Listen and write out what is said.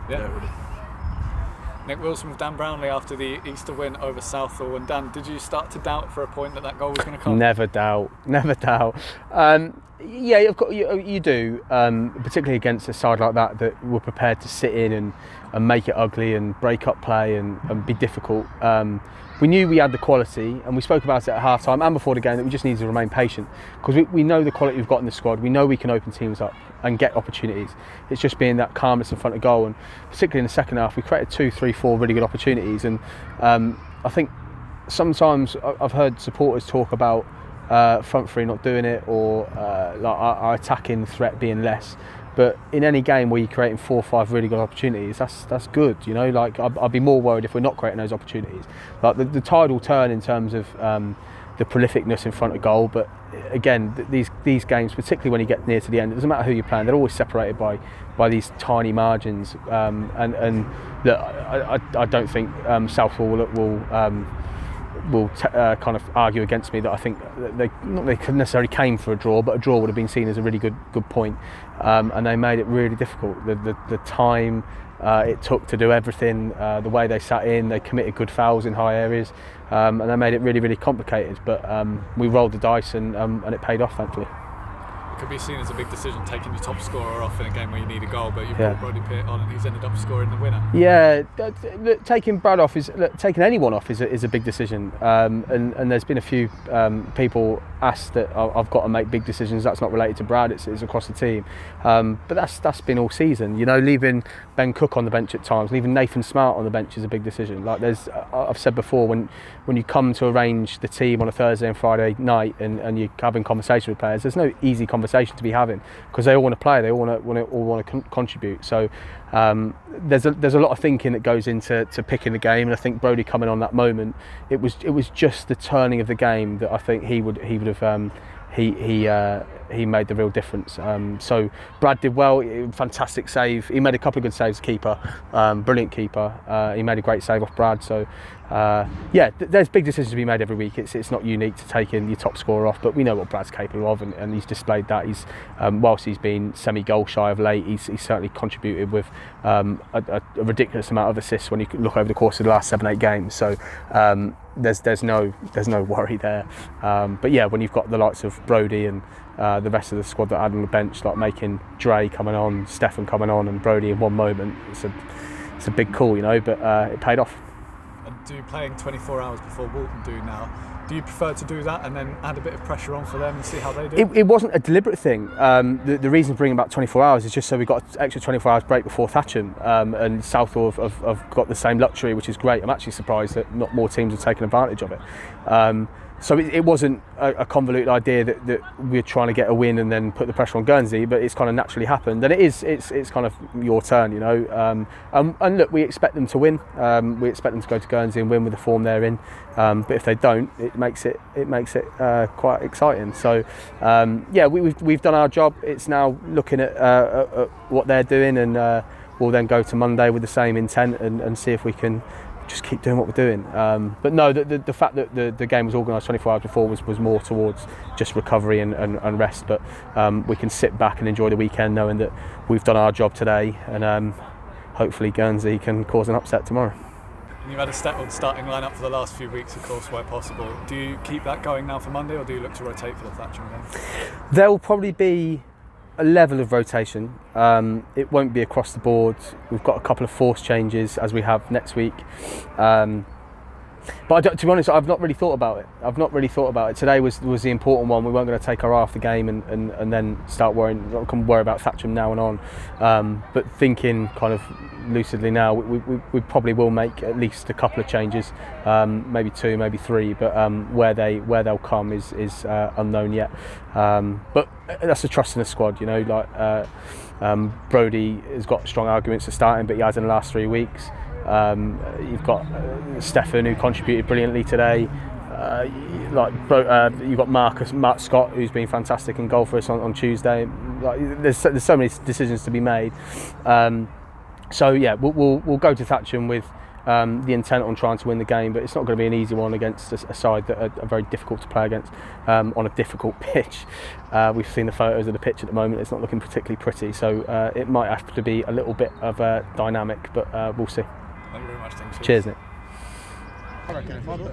Yeah. Really. Nick Wilson with Dan Brownlie after the Easter win over Southall. And Dan, did you start to doubt for a point that goal was going to come? Never doubt. Yeah, of course you do, particularly against a side like that were prepared to sit in and make it ugly and break up play and be difficult. We knew we had the quality, and we spoke about it at half time and before the game, that we just needed to remain patient, because we know the quality we've got in the squad. We know we can open teams up and get opportunities. It's just being that calmness in front of goal, and particularly in the second half we created 2, 3, 4 really good opportunities. And I think sometimes I've heard supporters talk about front three not doing it, or like our attacking threat being less. But in any game where you're creating 4 or 5 really good opportunities, that's good. You know, like I'd be more worried if we're not creating those opportunities. Like the tide will turn in terms of the prolificness in front of goal. But again, these games, particularly when you get near to the end, it doesn't matter who you're playing. They're always separated by these tiny margins. And look, I don't think Southall will kind of argue against me that I think they couldn't necessarily came for a draw, but a draw would have been seen as a really good point, and they made it really difficult. The time it took to do everything, the way they sat in, they committed good fouls in high areas, and they made it really, really complicated. But we rolled the dice and it paid off, thankfully. It could be seen as a big decision, taking your top scorer off in a game where you need a goal, but you brought Brody Pitt on and he's ended up scoring the winner. Yeah, look, taking Brad off taking anyone off is a big decision, and there's been a few people asked that I've got to make big decisions. That's not related to Brad, it's across the team, but that's been all season. You know, leaving Ben Cook on the bench at times, leaving Nathan Smart on the bench is a big decision. Like I've said before, when you come to arrange the team on a Thursday and Friday night and you're having conversation with players, there's no easy conversation to be having, because they all want to play, they all want to contribute. So there's a lot of thinking that goes into picking the game, and I think Brody coming on that moment, it was just the turning of the game that I think he would have he made the real difference. So Brad did well, fantastic save. He made a couple of good saves, keeper, brilliant keeper. He made a great save off Brad. So there's big decisions to be made every week. It's not unique to taking your top scorer off, but we know what Brad's capable of, and he's displayed that. He's whilst he's been semi-goal shy of late, he's certainly contributed with a ridiculous amount of assists when you look over the course of the last 7-8 games. So there's no worry there. But yeah, when you've got the likes of Brody and the rest of the squad that I had on the bench, like making Dre coming on, Stefan coming on, and Brody in one moment, it's a big call, you know. But it paid off. And playing 24 hours before Walton do now, do you prefer to do that and then add a bit of pressure on for them and see how they do? It wasn't a deliberate thing. The reason for bringing about 24 hours is just so we got an extra 24 hours break before Thatcham, and Southall have got the same luxury, which is great. I'm actually surprised that not more teams have taken advantage of it. So it wasn't a convoluted idea that we're trying to get a win and then put the pressure on Guernsey, but it's kind of naturally happened, and it's kind of your turn, you know. And look, we expect them to win. We expect them to go to Guernsey and win with the form they're in. But if they don't, it makes it quite exciting. So we've done our job. It's now looking at what they're doing, and we'll then go to Monday with the same intent and see if we can just keep doing what we're doing. But no, the fact that the game was organised 24 hours before was more towards just recovery and rest. But we can sit back and enjoy the weekend knowing that we've done our job today, and hopefully Guernsey can cause an upset tomorrow. And you've had a settled starting lineup for the last few weeks, of course, where possible. Do you keep that going now for Monday, or do you look to rotate for the Thatcham game? There will probably be a level of rotation. It won't be across the board. We've got a couple of forced changes as we have next week. But to be honest, I've not really thought about it. Today was the important one. We weren't going to take our eye off the game and then start worrying. Not going to worry about Thatcham now and on. But thinking kind of lucidly now, we probably will make at least a couple of changes, maybe 2, maybe 3. But where they'll come is unknown yet. But that's a trust in the squad, you know. Like Brody has got strong arguments for starting, but he has in the last 3 weeks. You've got Stefan, who contributed brilliantly today. You've got Mark Scott, who's been fantastic in goal for us on Tuesday. There's so many decisions to be made. So yeah, we'll go to Thatcham with the intent on trying to win the game, but it's not going to be an easy one against a side that are very difficult to play against on a difficult pitch. We've seen the photos of the pitch at the moment. It's not looking particularly pretty, so it might have to be a little bit of a dynamic, but we'll see. Thank you very much. Cheers, Nick. I reckon if I put